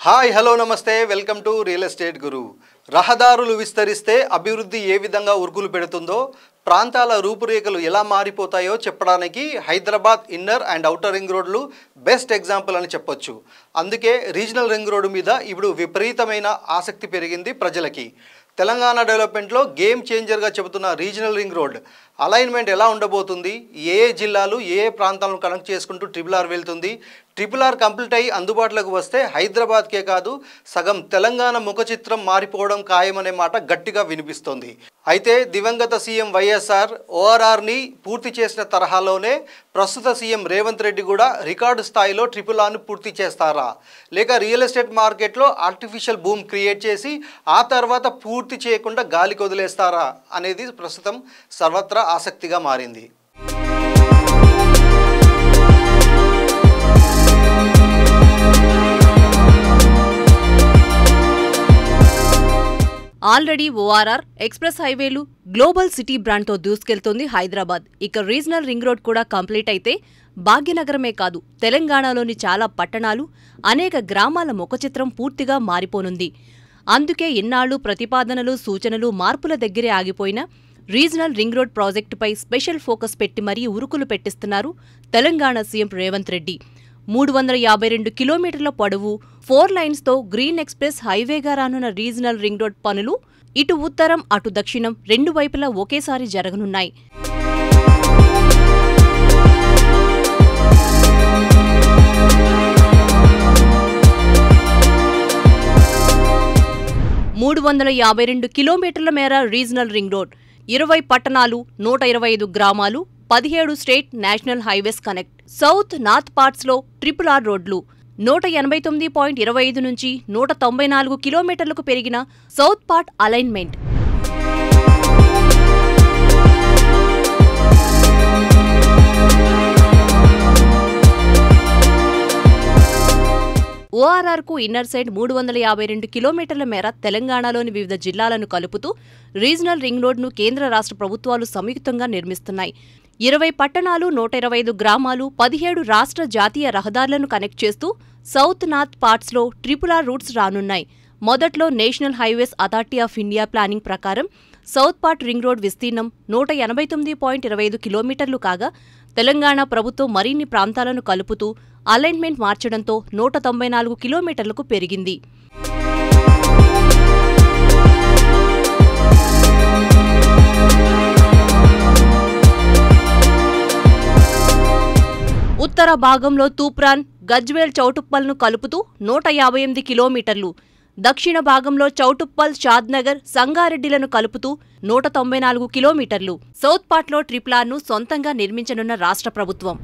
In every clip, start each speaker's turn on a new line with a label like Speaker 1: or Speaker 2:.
Speaker 1: Hi hello నమస్తే welcome to real estate గురు. రహదారులు విస్తరిస్తే అభివృద్ధి ఏ విధంగా ఉరుకులు పెడుతుందో, ప్రాంతాల రూపురేఖలు ఎలా మారిపోతాయో చెప్పడానికి Hyderabad inner and outer ring రోడ్లు బెస్ట్ ఎగ్జాంపుల్ అని చెప్పొచ్చు. అందుకే రీజనల్ రింగ్ రోడ్డు మీద ఇప్పుడు విపరీతమైన ఆసక్తి పెరిగింది ప్రజలకి. తెలంగాణ డెవలప్మెంట్లో గేమ్ చేంజర్గా చెబుతున్న రీజనల్ రింగ్ రోడ్ అలైన్మెంట్ ఎలా ఉండబోతుంది, ఏ జిల్లాలు ఏ ప్రాంతాలను కనెక్ట్ చేసుకుంటూ RRR వెళ్తుంది, RRR కంప్లీట్ అయ్యి అందుబాటులోకి వస్తే హైదరాబాద్కే కాదు సగం తెలంగాణ ముఖ చిత్రం మారిపోవడం ఖాయమనే మాట గట్టిగా వినిపిస్తోంది. అయితే దివంగత సీఎం వైఎస్ఆర్ ORRని పూర్తి చేసిన తరహాలోనే ప్రస్తుత సీఎం రేవంత్ రెడ్డి కూడా రికార్డు స్థాయిలో RRRను పూర్తి చేస్తారా, లేక రియల్ ఎస్టేట్ మార్కెట్లో ఆర్టిఫిషియల్ బూమ్ క్రియేట్ చేసి ఆ తర్వాత పూర్తి చేయకుండా గాలికి వదిలేస్తారా అనేది ప్రస్తుతం సర్వత్రా ఆసక్తిగా మారింది.
Speaker 2: ఆల్రెడీ ORR ఎక్స్ప్రెస్ హైవేలు గ్లోబల్ సిటీ బ్రాండ్తో దూసుకెళ్తోంది హైదరాబాద్. ఇక రీజనల్ రింగ్ రోడ్ కూడా కంప్లీట్ అయితే భాగ్యనగరమే కాదు తెలంగాణలోని చాలా పట్టణాలు, అనేక గ్రామాల ముఖచిత్రం పూర్తిగా మారిపోనుంది. అందుకే ఇన్నాళ్లు ప్రతిపాదనలు, సూచనలు, మార్పుల దగ్గరే ఆగిపోయిన రీజనల్ రింగ్ రోడ్ ప్రాజెక్టుపై స్పెషల్ ఫోకస్ పెట్టి మరీ ఉరుకులు పెట్టిస్తున్నారు తెలంగాణ సీఎం రేవంత్ రెడ్డి. 352 కిలోమీటర్ల పొడవు 4 లైన్స్తో గ్రీన్ ఎక్స్ప్రెస్ హైవేగా రానున్న రీజనల్ రింగ్ రోడ్ పనులు ఇటు ఉత్తరం అటు దక్షిణం రెండు వైపులా ఒకేసారి జరగనున్నాయి. కిలోమీటర్ల మేర రీజనల్ రింగ్ రోడ్, 20 పట్టణాలు, 125 గ్రామాలు, 17 state national highways connect. South north పార్ట్స్లో RRR రోడ్లు 189.25 నుంచి 194 కిలోమీటర్లకు పెరిగిన సౌత్ పార్ట్ అలైన్మెంట్. ORRకు ఇన్నర్ సైడ్ 352 కిలోమీటర్ల మేర తెలంగాణలోని వివిధ జిల్లాలను కలుపుతూ రీజనల్ రింగ్ రోడ్ను కేంద్ర రాష్ట్ర ప్రభుత్వాలు సంయుక్తంగా నిర్మిస్తున్నాయి. 20 పట్టణాలు, 125 గ్రామాలు, 17 రాష్ట్ర జాతీయ రహదారులను కనెక్ట్ చేస్తూ సౌత్ నార్త్ పార్ట్స్లో RRR రూట్స్ రానున్నాయి. మొదట్లో national highways authority of India planning ప్రకారం సౌత్ పార్ట్ రింగ్ రోడ్ విస్తీర్ణం 189.25 కిలోమీటర్లు కాగా, తెలంగాణ ప్రభుత్వం మరిన్ని ప్రాంతాలను కలుపుతూ అలైన్మెంట్ మార్చడంతో 194 కిలోమీటర్లకు పెరిగింది. ఉత్తర భాగంలో తూప్రాన్, గజ్వేల్, చౌటుప్పల్ను కలుపుతూ 158 కిలోమీటర్లు, దక్షిణ భాగంలో చౌటుప్పల్, షాద్నగర్, సంగారెడ్డిలను కలుపుతూ 194 కిలోమీటర్లు. సౌత్ పార్ట్లో RRRను సొంతంగా నిర్మించనున్న రాష్ట్ర ప్రభుత్వం.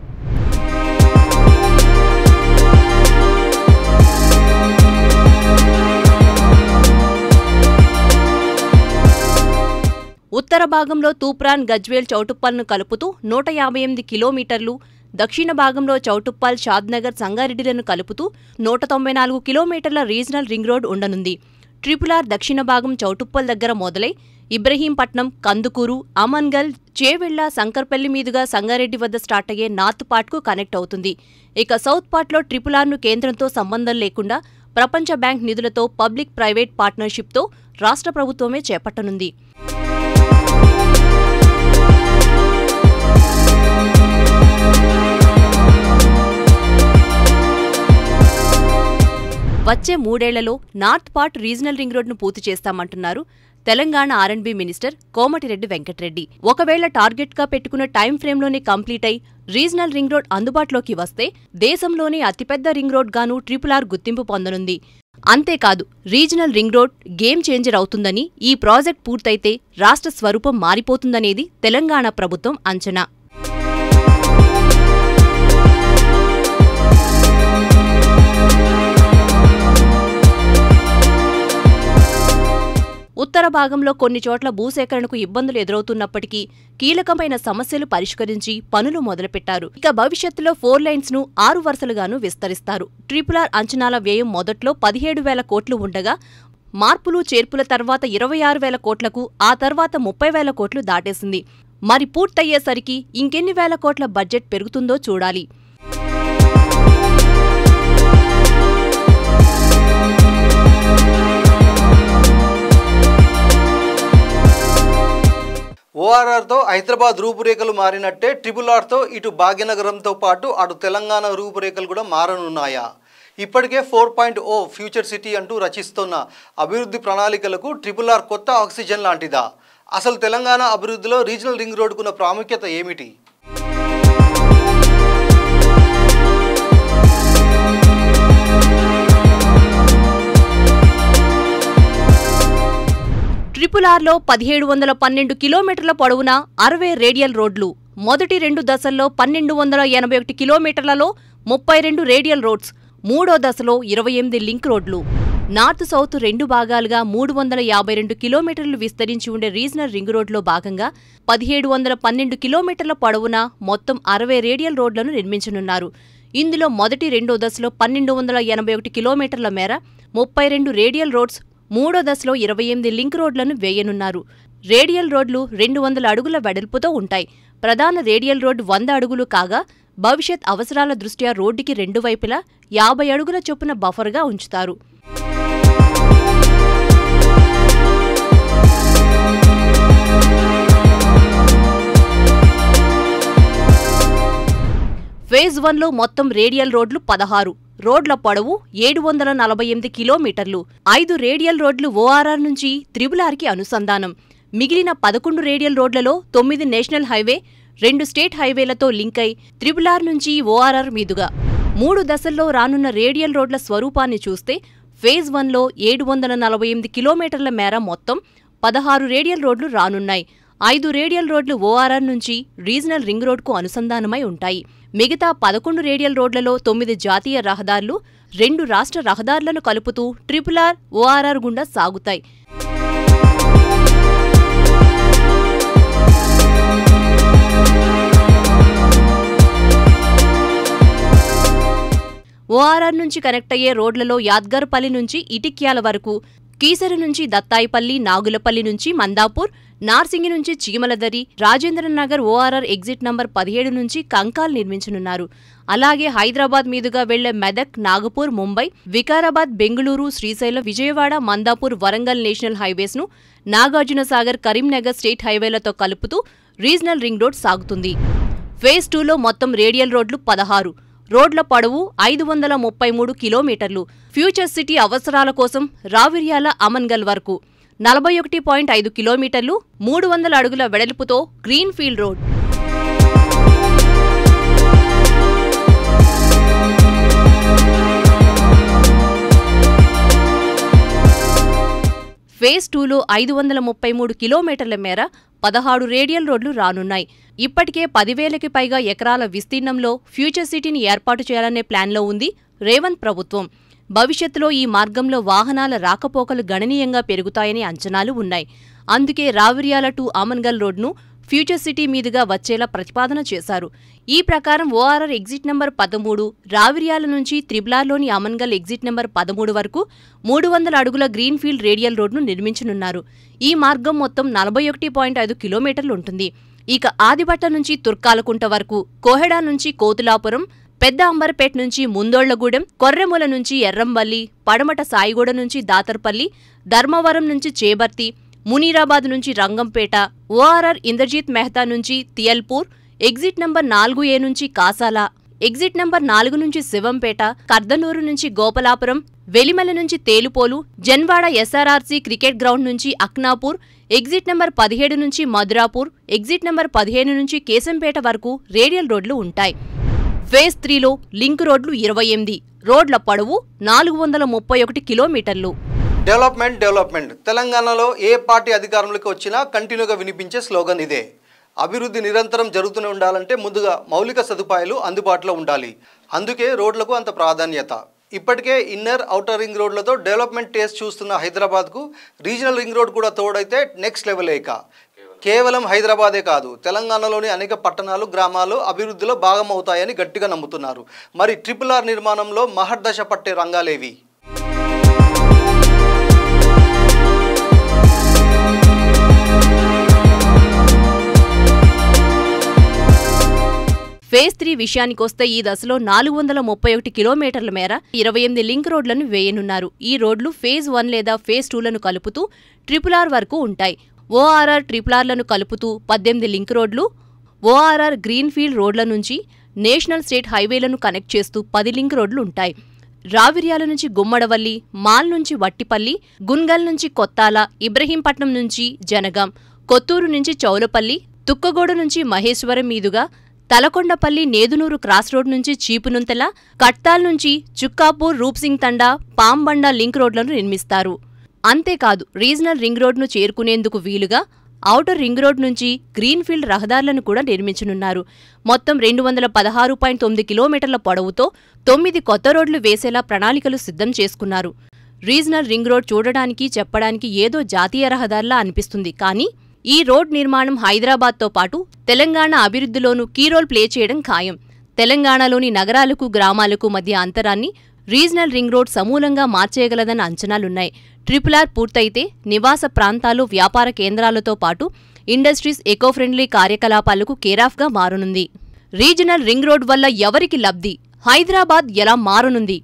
Speaker 2: ఉత్తర భాగంలో తూప్రాన్, గజ్వేల్, చౌటుప్పల్ను కలుపుతూ 158 కిలోమీటర్లు, దక్షిణ భాగంలో చౌటుప్పల్, షాద్నగర్, సంగారెడ్డిలను కలుపుతూ 194 కిలోమీటర్ల రీజనల్ రింగ్ రోడ్ ఉండనుంది. RRR దక్షిణ భాగం చౌటుప్పల్ దగ్గర మొదలై ఇబ్రహీంపట్నం, కందుకూరు, అమన్గల్, చేవెళ్ల, సంకర్పల్లి మీదుగా సంగారెడ్డి వద్ద స్టార్ట్ అయ్యే నార్త్ పార్ట్కు కనెక్ట్ అవుతుంది. ఇక సౌత్ పార్ట్లో RRRను కేంద్రంతో సంబంధం లేకుండా ప్రపంచ బ్యాంక్ నిధులతో పబ్లిక్ ప్రైవేట్ పార్ట్నర్షిప్తో రాష్ట్ర ప్రభుత్వమే చేపట్టనుంది. వచ్చే 3 ఏళ్లలో నార్త్ పార్ట్ రీజనల్ రింగ్ రోడ్ను పూర్తి చేస్తామంటున్నారు తెలంగాణ R&B మినిస్టర్ కోమటిరెడ్డి వెంకటరెడ్డి. ఒకవేళ టార్గెట్గా పెట్టుకున్న టైం ఫ్రేమ్లోనే కంప్లీట్ అయి రీజనల్ రింగ్ రోడ్ అందుబాటులోకి వస్తే దేశంలోనే అతిపెద్ద రింగ్ రోడ్ గాను RRR గుర్తింపు పొందనుంది. అంతేకాదు regional ring road game changer అవుతుందని, ఈ ప్రాజెక్ట్ పూర్తయితే రాష్ట్ర స్వరూపం మారిపోతుందనేది తెలంగాణ ప్రభుత్వం అంచనా. ఉత్తర భాగంలో కొన్ని చోట్ల భూసేకరణకు ఇబ్బందులు ఎదురవుతున్నప్పటికీ కీలకమైన సమస్యలు పరిష్కరించి పనులు మొదలుపెట్టారు. ఇక భవిష్యత్తులో 4 లైన్స్ను 6 వరుసలుగాను విస్తరిస్తారు. RRR అంచనాల వ్యయం మొదట్లో 17,000 కోట్లు ఉండగా, మార్పులు చేర్పుల తర్వాత 26,000 కోట్లకు, ఆ తర్వాత 30,000 కోట్లు దాటేసింది. మరి పూర్తయ్యేసరికి ఇంకెన్ని వేల కోట్ల బడ్జెట్ పెరుగుతుందో చూడాలి.
Speaker 1: ORRతో హైదరాబాద్ రూపురేఖలు మారినట్టే RRRతో ఇటు భాగ్యనగరంతో పాటు అటు తెలంగాణ రూపురేఖలు కూడా మారనున్నాయా? ఇప్పటికే 4.0 ఫ్యూచర్ సిటీ అంటూ రచిస్తున్న అభివృద్ధి ప్రణాళికలకు RRR కొత్త ఆక్సిజన్ లాంటిదా? అసలు తెలంగాణ అభివృద్ధిలో రీజనల్ రింగ్ రోడ్డుకున్న ప్రాముఖ్యత ఏమిటి?
Speaker 2: RRRలో 1712 కిలోమీటర్ల పొడవున 60 రేడియల్ రోడ్లు. మొదటి 2 దశల్లో 1281 కిలోమీటర్లలో 32 రేడియల్ రోడ్స్, మూడో దశలో 28 లింక్ రోడ్లు. నార్త్ సౌత్ 2 భాగాలుగా 352 కిలోమీటర్లు విస్తరించి ఉండే రీజనల్ రింగ్ రోడ్లో భాగంగా 1712 కిలోమీటర్ల పొడవున మొత్తం 60 రేడియల్ రోడ్లను నిర్మించనున్నారు. ఇందులో మొదటి 2వ దశలో 1281 కిలోమీటర్ల మేర 32 రేడియల్ రోడ్స్, మూడో దశలో 28 లింక్ రోడ్లను వేయనున్నారు. రేడియల్ రోడ్లు 200 అడుగుల వెడల్పుతో ఉంటాయి. ప్రధాన రేడియల్ రోడ్డు 100 అడుగులు కాగా భవిష్యత్ అవసరాల దృష్ట్యా రోడ్డుకి 2 వైపులా 50 అడుగుల చొప్పున బఫర్గా ఉంచుతారు. ఫేజ్ 1లో మొత్తం రేడియల్ రోడ్లు 16. రోడ్ల పొడవు 748 కిలోమీటర్లు. 5 రేడియల్ రోడ్లు ORR నుంచి RRRకి అనుసంధానం. మిగిలిన 11 రేడియల్ రోడ్లలో 9 నేషనల్ హైవే, 2 స్టేట్ హైవేలతో లింక్ అయి RRR నుంచి ORR మీదుగా. 3 దశల్లో రానున్న రేడియల్ రోడ్ల స్వరూపాన్ని చూస్తే ఫేజ్ 1లో 748 కిలోమీటర్ల మేర మొత్తం 16 రేడియల్ రోడ్లు రానున్నాయి. 5 రేడియల్ రోడ్లు ORR నుంచి రీజనల్ రింగ్ రోడ్కు అనుసంధానమై ఉంటాయి. మిగతా 11 రేడియల్ రోడ్లలో 9 జాతీయ రహదారులు, 2 రాష్ట్ర రహదారులను కలుపుతూ RRR ORR గుండా సాగుతాయి. ORR నుంచి కనెక్ట్ అయ్యే రోడ్లలో యాద్గర్పల్లి నుంచి ఇటిక్యాల వరకు, కీసర నుంచి దత్తాయిపల్లి, నాగులపల్లి నుంచి మందాపూర్, నార్సింగి నుంచి చీమలదరి, రాజేంద్రనగర్ ORR ఎగ్జిట్ నంబర్ 17 నుంచి కంకాల్ నిర్మించనున్నారు. అలాగే హైదరాబాద్ మీదుగా వెళ్లే మెదక్, నాగపూర్, ముంబై, వికారాబాద్, బెంగళూరు, శ్రీశైలం, విజయవాడ, మందాపూర్, వరంగల్ నేషనల్ హైవేస్ను నాగార్జునసాగర్, కరీంనగర్ స్టేట్ హైవేలతో కలుపుతూ రీజనల్ రింగ్ రోడ్ సాగుతుంది. ఫేజ్ 2లో మొత్తం రేడియల్ రోడ్లు 16. రోడ్ల పొడవు 533 కిలోమీటర్లు. ఫ్యూచర్ సిటీ అవసరాల కోసం రావిర్యాల, అమన్గల్ వరకు 41.5 కిలోమీటర్లు. 300 అడుగుల వెడల్పుతో గ్రీన్ ఫీల్డ్ రోడ్. ఫేజ్ 2లో 533 కిలోమీటర్ల మేర 16 రేడియల్ రోడ్లు రానున్నాయి. ఇప్పటికే 10,000కి పైగా ఎకరాల విస్తీర్ణంలో ఫ్యూచర్ సిటీని ఏర్పాటు చేయాలనే ప్లాన్లో ఉంది రేవంత్ ప్రభుత్వం. భవిష్యత్తులో ఈ మార్గంలో వాహనాల రాకపోకలు గణనీయంగా పెరుగుతాయని అంచనాలు ఉన్నాయి. అందుకే రావిర్యాల టు అమన్గల్ రోడ్ను ఫ్యూచర్ సిటీ మీదుగా వచ్చేలా ప్రతిపాదన చేశారు. ఈ ప్రకారం ORR ఎగ్జిట్ నంబర్ 13, రావిర్యాల నుంచి RRRలోని అమన్గల్ ఎగ్జిట్ నంబర్ 13 వరకు 300 అడుగుల గ్రీన్ఫీల్డ్ రేడియల్ రోడ్ను నిర్మించనున్నారు. ఈ మార్గం మొత్తం 41.5 కిలోమీటర్లు ఉంటుంది. ఇక ఆదిబట్ట నుంచి తుర్కాలకుంట వరకు, కోహెడా నుంచి కోతులాపురం, పెద్ద అంబర్పేట్ నుంచి ముందోళ్లగూడెం, కొర్రెముల నుంచి ఎర్రంబల్లి, పడమట సాయిగూడ నుంచి దాతర్పల్లి, ధర్మవరం నుంచి చేబర్తి, మునీరాబాద్ నుంచి రంగంపేట, ORR ఇంద్రజిత్ మెహతా నుంచి తియల్పూర్, ఎగ్జిట్ నంబర్ 4A నుంచి కాసాల, ఎగ్జిట్ నంబర్ 4 నుంచి శివంపేట, కర్దనూరు నుంచి గోపలాపురం, వెలిమల నుంచి తేలుపోలు, జన్వాడ SRRC క్రికెట్ గ్రౌండ్ నుంచి అక్నాపూర్, ఎగ్జిట్ నంబర్ 17 నుంచి మధురాపూర్, ఎగ్జిట్ నంబర్ 15 నుంచి కేశంపేట వరకు రేడియల్ రోడ్లు ఉంటాయి. ఫేజ్ 3లో లింక్ రోడ్లు 28. రోడ్ల పొడవు 431 కిలోమీటర్లు.
Speaker 1: డెవలప్మెంట్ తెలంగాణలో ఏ పార్టీ అధికారంలోకి వచ్చినా కంటిన్యూగా వినిపించే స్లోగన్ ఇదే. అభివృద్ధి నిరంతరం జరుగుతూనే ఉండాలంటే ముందుగా మౌలిక సదుపాయాలు అందుబాటులో ఉండాలి. అందుకే రోడ్లకు అంత ప్రాధాన్యత. ఇప్పటికే ఇన్నర్, ఔటర్ రింగ్ రోడ్లతో డెవలప్మెంట్ టేస్ట్ చూస్తున్న హైదరాబాద్కు రీజనల్ రింగ్ రోడ్ కూడా తోడైతే నెక్స్ట్ లెవెల్. కేవలం హైదరాబాదే కాదు, తెలంగాణలోని అనేక పట్టణాలు, గ్రామాలు అభివృద్ధిలో భాగమవుతాయని గట్టిగా నమ్ముతున్నారు. మరి RRR నిర్మాణంలో మహర్దశ పట్టే రంగాలేవి?
Speaker 2: ఫేజ్ 3 విషయానికొస్తే ఈ దశలో 431 కిలోమీటర్ల మేర 28 లింక్ రోడ్లను వేయనున్నారు. ఈ రోడ్లు ఫేజ్ 1 లేదా ఫేజ్ 2లను కలుపుతూ RRR వరకు ఉంటాయి. ఓఆర్ఆర్ ట్రిపుల్-ఆర్లను కలుపుతూ 18 లింక్ రోడ్లు, ఓఆర్ఆర్ గ్రీన్ఫీల్డ్ రోడ్ల నుంచి నేషనల్ స్టేట్ హైవేలను కనెక్ట్ చేస్తూ 10 లింక్ రోడ్లు ఉంటాయి. రావిర్యాల నుంచి గుమ్మడవల్లి, మాల్ నుంచి వట్టిపల్లి, గున్గల్ నుంచి కొత్తాల, ఇబ్రహీంపట్నం నుంచి జనగాం, కొత్తూరు నుంచి చౌలపల్లి, తుక్కగోడు నుంచి మహేశ్వరం మీదుగా తలకొండపల్లి నేదునూరు క్రాస్ రోడ్ నుంచి చీపునుంతల, కట్తాల్ నుంచి చుక్కాపూర్, రూప్సింగ్ తండా, పాంబండ లింక్ రోడ్లను నిర్మిస్తారు. అంతేకాదు రీజనల్ రింగ్ రోడ్ను చేరుకునేందుకు వీలుగా ఔటర్ రింగ్ రోడ్ నుంచి గ్రీన్ఫీల్డ్ రహదారులను కూడా నిర్మించనున్నారు. మొత్తం 216.9 కిలోమీటర్ల పొడవుతో 9 కొత్త రోడ్లు వేసేలా ప్రణాళికలు సిద్ధం చేసుకున్నారు. రీజనల్ రింగ్ రోడ్ చూడడానికి చెప్పడానికి ఏదో జాతీయ రహదారిలా అనిపిస్తుంది. కానీ ఈ రోడ్ నిర్మాణం హైదరాబాద్తో పాటు తెలంగాణ అభివృద్ధిలోనూ కీరోల్ ప్లే చేయడం ఖాయం. తెలంగాణలోని నగరాలకు, గ్రామాలకు మధ్య అంతరాన్ని రీజనల్ రింగ్ రోడ్ సమూలంగా మార్చేయగలదన్న అంచనాలున్నాయి. ట్రిపుల్-ఆర్ పూర్తయితే నివాస ప్రాంతాలు, వ్యాపార కేంద్రాలతో పాటు ఇండస్ట్రీస్, ఎకో ఫ్రెండ్లీ కార్యకలాపాలకు కేరాఫ్గా మారనుంది. రీజనల్ రింగ్ రోడ్ వల్ల ఎవరికి లబ్ధి? హైదరాబాద్ ఎలా మారనుంది?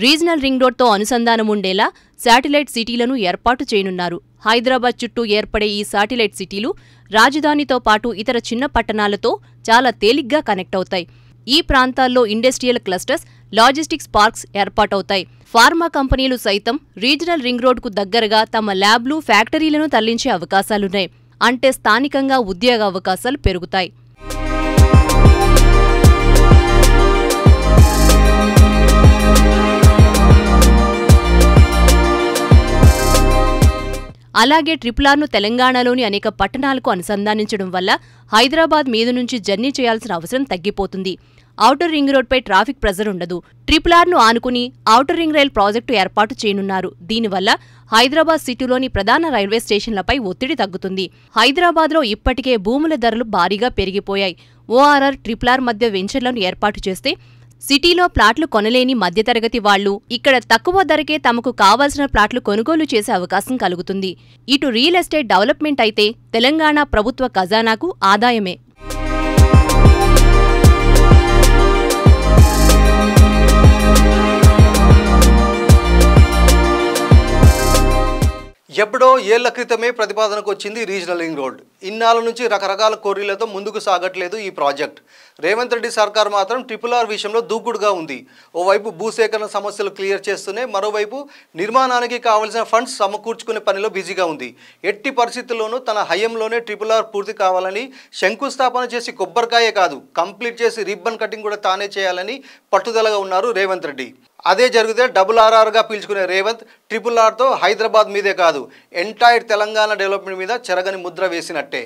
Speaker 2: రీజనల్ రింగ్ రోడ్తో అనుసంధానం ఉండేలా శాటిలైట్ సిటీలను ఏర్పాటు చేయనున్నారు. హైదరాబాద్ చుట్టూ ఏర్పడే ఈ శాటిలైట్ సిటీలు రాజధానితో పాటు ఇతర చిన్న పట్టణాలతో చాలా తేలిగ్గా కనెక్ట్ అవుతాయి. ఈ ప్రాంతాల్లో ఇండస్ట్రియల్ క్లస్టర్స్, లాజిస్టిక్స్ పార్క్స్ ఏర్పాటవుతాయి. ఫార్మా కంపెనీలు సైతం రీజనల్ రింగ్ రోడ్కు దగ్గరగా తమ ల్యాబ్లు, ఫ్యాక్టరీలను తరలించే అవకాశాలున్నాయి. అంటే స్థానికంగా ఉద్యోగ అవకాశాలు పెరుగుతాయి. అలాగే ట్రిపుల్-ఆర్ను తెలంగాణలోని అనేక పట్టణాలకు అనుసంధానించడం వల్ల హైదరాబాద్ మీద నుంచి జర్నీ చేయాల్సిన అవసరం తగ్గిపోతుంది. ఔటర్ రింగ్ రోడ్పై ట్రాఫిక్ ప్రెజర్ ఉండదు. ట్రిపుల్-ఆర్ను ఆనుకుని ఔటర్ రింగ్ రైల్ ప్రాజెక్టు ఏర్పాటు చేయనున్నారు. దీనివల్ల హైదరాబాద్ సిటీలోని ప్రధాన రైల్వే స్టేషన్లపై ఒత్తిడి తగ్గుతుంది. హైదరాబాద్లో ఇప్పటికే భూముల ధరలు భారీగా పెరిగిపోయాయి. ఓఆర్ఆర్, ట్రిపుల్-ఆర్ మధ్య వెంచర్లను ఏర్పాటు చేస్తే సిటీలో ప్లాట్లు కొనలేని మధ్యతరగతి వాళ్లు ఇక్కడ తక్కువ ధరకే తమకు కావాల్సిన ప్లాట్లు కొనుగోలు చేసే అవకాశం కలుగుతుంది. ఇటు రియల్ ఎస్టేట్ డెవలప్మెంట్ అయితే తెలంగాణ ప్రభుత్వ ఖజానాకు ఆదాయమే.
Speaker 1: ఎప్పుడో ఏళ్ల క్రితమే ప్రతిపాదనకు వచ్చింది రీజనల్ రింగ్ రోడ్. ఇన్నాళ్ళ నుంచి రకరకాల కోరికలతో ముందుకు సాగట్లేదు ఈ ప్రాజెక్ట్. రేవంత్ రెడ్డి సర్కార్ మాత్రం ట్రిపుల్-ఆర్ విషయంలో దూకుడుగా ఉంది. ఓవైపు భూసేకరణ సమస్యలు క్లియర్ చేస్తూనే మరోవైపు నిర్మాణానికి కావాల్సిన ఫండ్స్ సమకూర్చుకునే పనిలో బిజీగా ఉంది. ఎట్టి పరిస్థితుల్లోనూ తన హయంలోనే ట్రిపుల్-ఆర్ పూర్తి కావాలని శంకుస్థాపన చేసి కొబ్బరికాయే కాదు, కంప్లీట్ చేసి రిబ్బన్ కటింగ్ కూడా తానే చేయాలని పట్టుదలగా ఉన్నారు రేవంత్ రెడ్డి. అదే జరిగితే RRRగా పీల్చుకునే రేవంత్ ట్రిపుల్-ఆర్తో హైదరాబాద్ మీదే కాదు ఎంటైర్ తెలంగాణ డెవలప్మెంట్ మీద చెరగని ముద్ర వేసినట్టే.